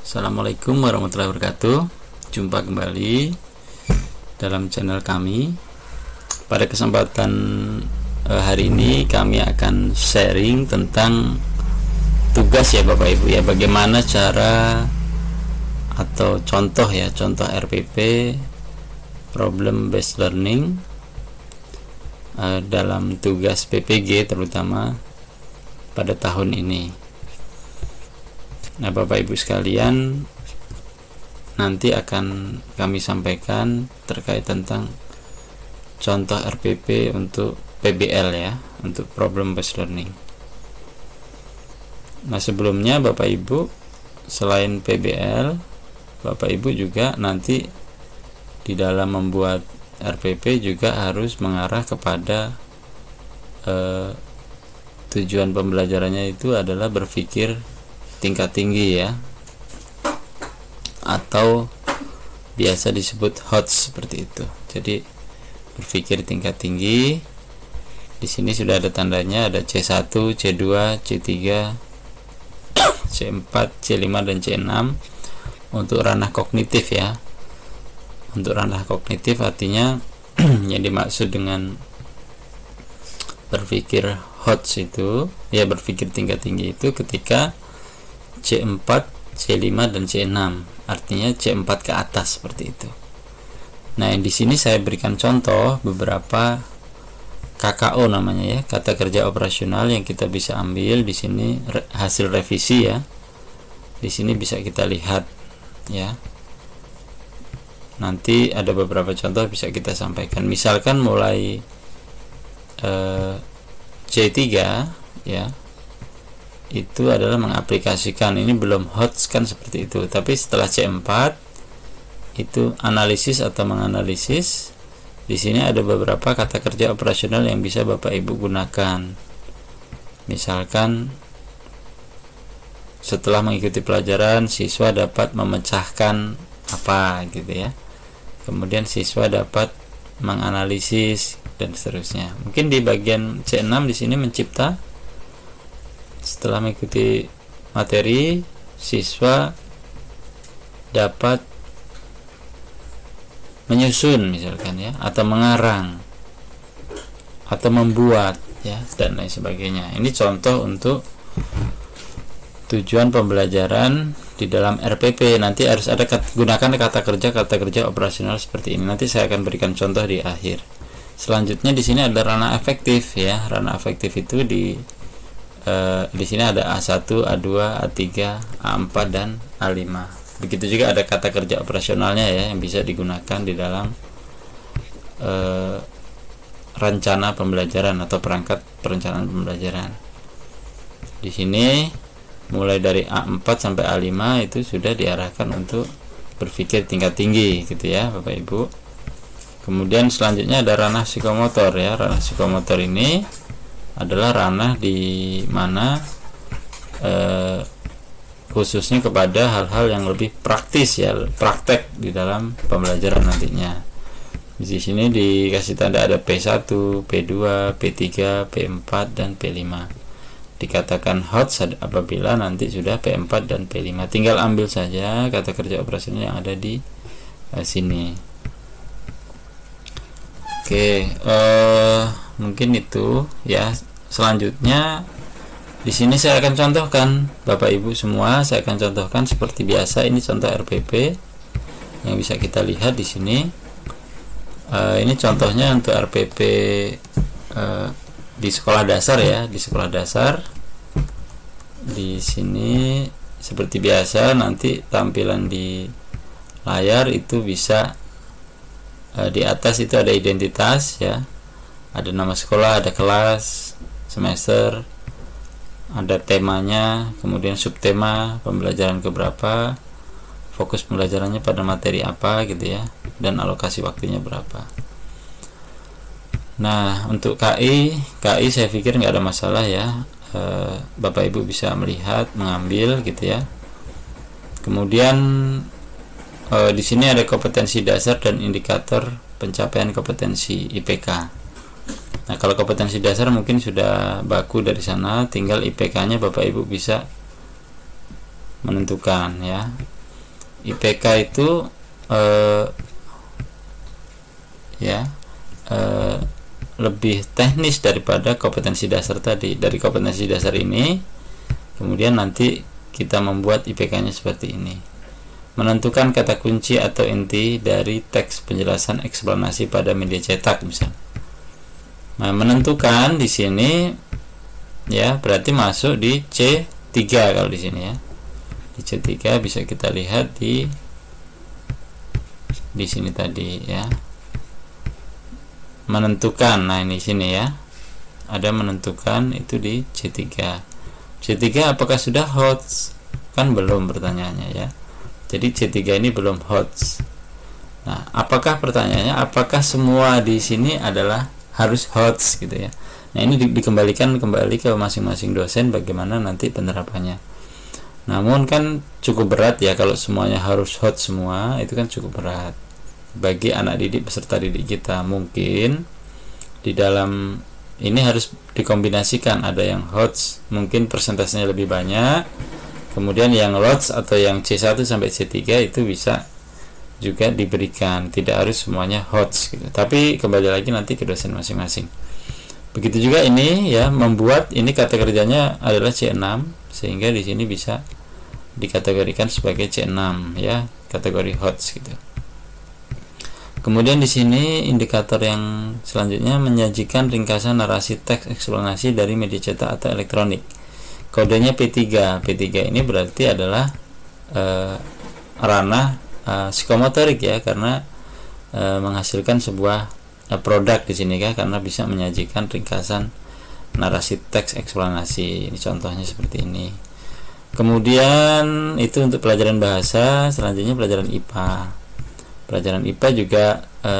Assalamualaikum warahmatullahi wabarakatuh. Jumpa kembali dalam channel kami. Pada kesempatan hari ini kami akan sharing tentang tugas ya Bapak Ibu ya, bagaimana cara atau contoh RPP, problem based learning, dalam tugas PPG terutama pada tahun ini. Nah, Bapak Ibu sekalian, nanti akan kami sampaikan terkait tentang contoh RPP untuk PBL ya, untuk problem based learning. Nah, sebelumnya Bapak Ibu, selain PBL, Bapak Ibu juga nanti di dalam membuat RPP juga harus mengarah kepada tujuan pembelajarannya itu adalah berpikir tingkat tinggi ya, atau biasa disebut HOTS seperti itu. Jadi berpikir tingkat tinggi. Di sini sudah ada tandanya, ada C1, C2, C3, C4, C5 dan C6 untuk ranah kognitif ya. Untuk ranah kognitif artinya yang dimaksud dengan berpikir HOTS itu ya, berpikir tingkat tinggi itu ketika C4, C5 dan C6, artinya C4 ke atas seperti itu. Nah, di sini saya berikan contoh beberapa KKO namanya ya, kata kerja operasional yang kita bisa ambil di sini hasil revisi ya. Di sini bisa kita lihat ya. Nanti ada beberapa contoh bisa kita sampaikan. Misalkan mulai C3 ya, itu adalah mengaplikasikan, ini belum HOTS kan seperti itu, tapi setelah C4 itu analisis atau menganalisis. Di sini ada beberapa kata kerja operasional yang bisa Bapak Ibu gunakan. Misalkan setelah mengikuti pelajaran siswa dapat memecahkan apa gitu ya, kemudian siswa dapat menganalisis dan seterusnya. Mungkin di bagian C6 di sini mencipta. Setelah mengikuti materi, siswa dapat menyusun misalkan ya, atau mengarang, atau membuat ya, dan lain sebagainya. Ini contoh untuk tujuan pembelajaran di dalam RPP. Nanti harus ada gunakan kata kerja operasional seperti ini. Nanti saya akan berikan contoh di akhir. Selanjutnya di sini ada ranah afektif ya. Ranah afektif itu di sini ada A1, A2, A3, A4 dan A5. Begitu juga ada kata kerja operasionalnya ya, yang bisa digunakan di dalam rencana pembelajaran atau perangkat perencanaan pembelajaran. Di sini mulai dari A4 sampai A5 itu sudah diarahkan untuk berpikir tingkat tinggi gitu ya Bapak Ibu. Kemudian selanjutnya ada ranah psikomotor ya. Ranah psikomotor ini adalah ranah di mana khususnya kepada hal-hal yang lebih praktis ya, praktek di dalam pembelajaran nantinya. Di sini dikasih tanda ada P1, P2, P3, P4 dan P5. Dikatakan HOTS apabila nanti sudah P4 dan P5. Tinggal ambil saja kata kerja operasional yang ada di sini. Oke, mungkin itu ya. Selanjutnya di sini saya akan contohkan Bapak Ibu semua, saya akan contohkan seperti biasa. Ini contoh RPP yang bisa kita lihat di sini. Ini contohnya untuk RPP di sekolah dasar ya, di sekolah dasar. Di sini seperti biasa, nanti tampilan di layar itu bisa di atas itu ada identitas ya, ada nama sekolah, ada kelas, semester, ada temanya, kemudian subtema pembelajaran keberapa, fokus pembelajarannya pada materi apa gitu ya, dan alokasi waktunya berapa. Nah, untuk KI saya pikir nggak ada masalah ya. Bapak Ibu bisa melihat, mengambil gitu ya. Kemudian di sini ada kompetensi dasar dan indikator pencapaian kompetensi IPK. Nah, kalau kompetensi dasar mungkin sudah baku dari sana, tinggal IPK-nya Bapak Ibu bisa menentukan ya. IPK itu lebih teknis daripada kompetensi dasar tadi. Dari kompetensi dasar ini kemudian nanti kita membuat IPK-nya seperti ini. Menentukan kata kunci atau inti dari teks penjelasan eksplanasi pada media cetak misalnya. Nah, menentukan di sini ya berarti masuk di C3 kalau di sini ya. Di C3 bisa kita lihat di sini tadi ya. Menentukan. Nah, ini sini ya. Ada menentukan itu di C3. C3 apakah sudah HOTS? Kan belum pertanyaannya ya. Jadi C3 ini belum HOTS. Nah, apakah pertanyaannya apakah semua di sini adalah harus HOTS gitu ya. Nah, ini dikembalikan kembali ke masing-masing dosen bagaimana nanti penerapannya. Namun kan cukup berat ya kalau semuanya harus HOTS semua, itu kan cukup berat bagi anak didik peserta didik kita. Mungkin di dalam ini harus dikombinasikan, ada yang HOTS mungkin persentasenya lebih banyak, kemudian yang LOTS atau yang C1 sampai C3 itu bisa juga diberikan, tidak harus semuanya HOTS gitu. Tapi kembali lagi nanti ke dosen masing-masing. Begitu juga ini ya, membuat ini kata kerjanya adalah C6 sehingga di sini bisa dikategorikan sebagai C6 ya, kategori HOTS gitu. Kemudian di sini indikator yang selanjutnya menyajikan ringkasan narasi teks eksplanasi dari media cetak atau elektronik. Kodenya P3. P3 ini berarti adalah ranah psikomotorik ya, karena menghasilkan sebuah produk di sini kan, karena bisa menyajikan ringkasan narasi teks eksplanasi. Ini contohnya seperti ini. Kemudian itu untuk pelajaran bahasa. Selanjutnya pelajaran IPA. Pelajaran IPA juga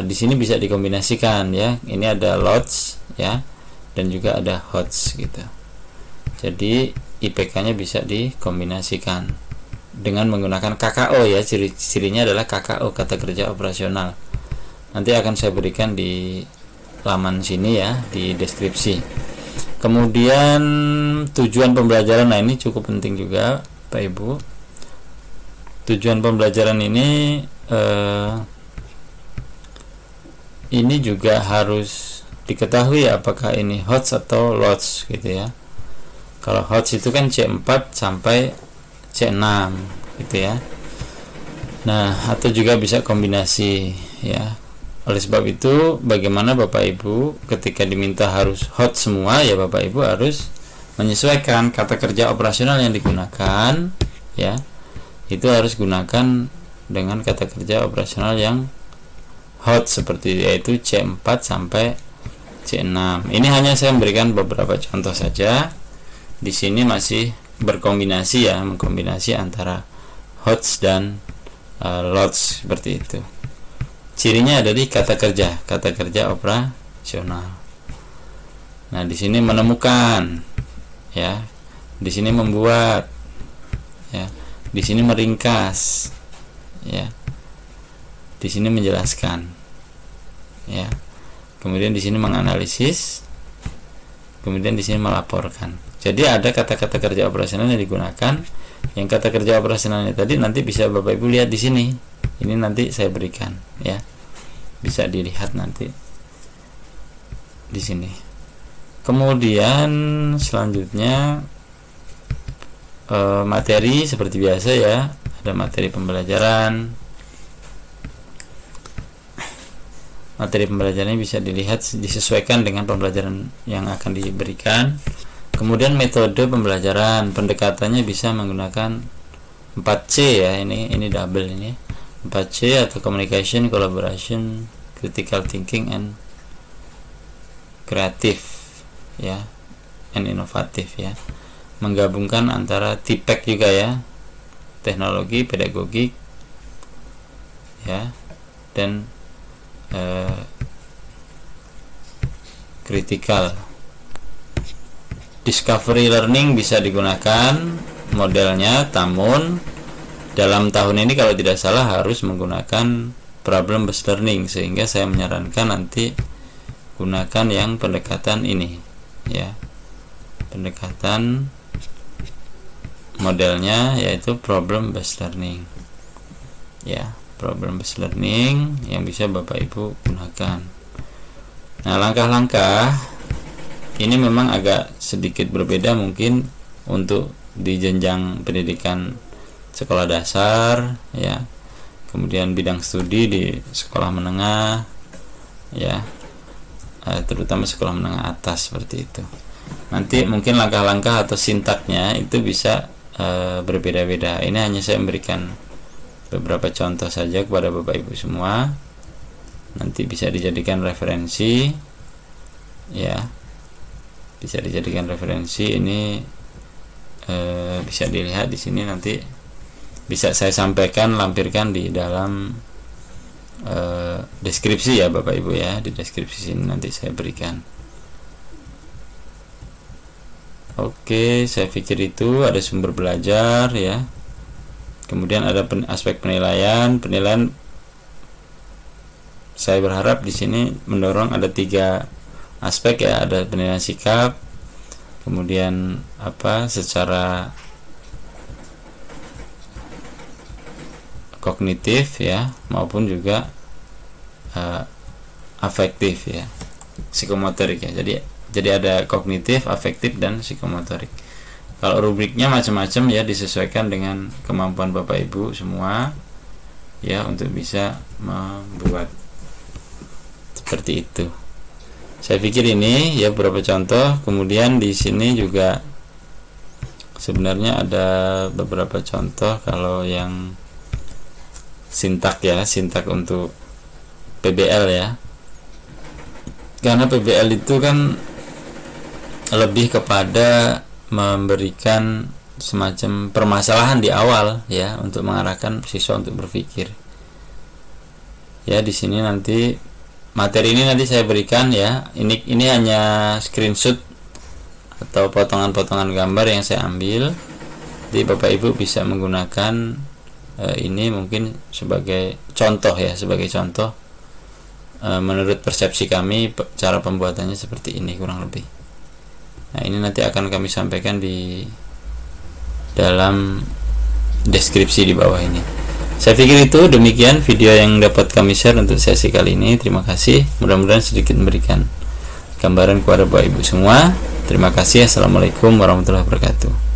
di sini bisa dikombinasikan ya. Ini ada LOTS ya, dan juga ada HOTS gitu. Jadi IPK-nya bisa dikombinasikan dengan menggunakan KKO ya. Ciri-cirinya adalah KKO, kata kerja operasional. Nanti akan saya berikan di laman sini ya, di deskripsi. Kemudian tujuan pembelajaran. Nah, ini cukup penting juga Pak Ibu. Tujuan pembelajaran ini juga harus diketahui apakah ini HOTS atau LOTS gitu ya. Kalau HOTS itu kan C4 sampai C6 gitu ya. Nah, atau juga bisa kombinasi ya. Oleh sebab itu, bagaimana Bapak Ibu ketika diminta harus HOTS semua ya, Bapak Ibu harus menyesuaikan kata kerja operasional yang digunakan ya. Itu harus gunakan dengan kata kerja operasional yang HOTS seperti yaitu C4 sampai C6. Ini hanya saya memberikan beberapa contoh saja. Di sini masih berkombinasi ya, mengkombinasi antara HOTS dan LOTS seperti itu. Cirinya ada di kata kerja operasional. Nah, di sini menemukan ya, di sini membuat ya, di sini meringkas ya, di sini menjelaskan ya, kemudian di sini menganalisis, kemudian di sini melaporkan. Jadi ada kata-kata kerja operasional yang digunakan. Yang kata kerja operasionalnya tadi nanti bisa Bapak Ibu lihat di sini. Ini nanti saya berikan ya, bisa dilihat nanti di sini. Kemudian selanjutnya materi seperti biasa ya, ada materi pembelajaran. Materi pembelajarannya bisa dilihat, disesuaikan dengan pembelajaran yang akan diberikan. Kemudian metode pembelajaran, pendekatannya bisa menggunakan 4C ya, ini double ini 4C atau communication, collaboration, critical thinking, and creative ya, and innovative ya. Menggabungkan antara TPEC juga ya, teknologi, pedagogik ya, dan critical. Discovery learning bisa digunakan modelnya, namun dalam tahun ini kalau tidak salah harus menggunakan problem based learning, sehingga saya menyarankan nanti gunakan yang pendekatan ini ya, pendekatan modelnya yaitu problem based learning. ya, problem based learning yang bisa Bapak Ibu gunakan. Nah, langkah-langkah ini memang agak sedikit berbeda mungkin untuk di jenjang pendidikan sekolah dasar, ya, kemudian bidang studi di sekolah menengah, ya, terutama sekolah menengah atas seperti itu. Nanti mungkin langkah-langkah atau sintaknya itu bisa berbeda-beda. Ini hanya saya memberikan beberapa contoh saja kepada Bapak Ibu semua. Nanti bisa dijadikan referensi, ya, bisa dijadikan referensi. Ini bisa dilihat di sini, nanti bisa saya sampaikan, lampirkan di dalam deskripsi ya Bapak Ibu ya. Di deskripsi sini nanti saya berikan. Oke, saya pikir itu ada sumber belajar, ya. Kemudian ada aspek penilaian. Penilaian saya berharap di sini mendorong ada 3 aspek, ya. Ada penilaian sikap, kemudian secara kognitif, ya, maupun juga afektif, ya, psikomotorik, ya. Jadi ada kognitif, afektif, dan psikomotorik. Kalau rubriknya macam-macam, ya, disesuaikan dengan kemampuan Bapak Ibu semua, ya, untuk bisa membuat seperti itu. Saya pikir ini ya beberapa contoh. Kemudian di sini juga sebenarnya ada beberapa contoh kalau yang sintak, ya, sintak untuk PBL, ya. Karena PBL itu kan lebih kepada memberikan semacam permasalahan di awal, ya, untuk mengarahkan siswa untuk berpikir. Ya, di sini nanti materi ini nanti saya berikan, ya. Ini hanya screenshot atau potongan-potongan gambar yang saya ambil. Jadi Bapak Ibu bisa menggunakan ini mungkin sebagai contoh, ya, sebagai contoh. Menurut persepsi kami cara pembuatannya seperti ini kurang lebih. Nah, ini nanti akan kami sampaikan di dalam deskripsi di bawah ini. Saya pikir itu demikian video yang dapat kami share untuk sesi kali ini. Terima kasih. Mudah-mudahan sedikit memberikan gambaran kepada Bapak Ibu semua. Terima kasih. Assalamualaikum warahmatullahi wabarakatuh.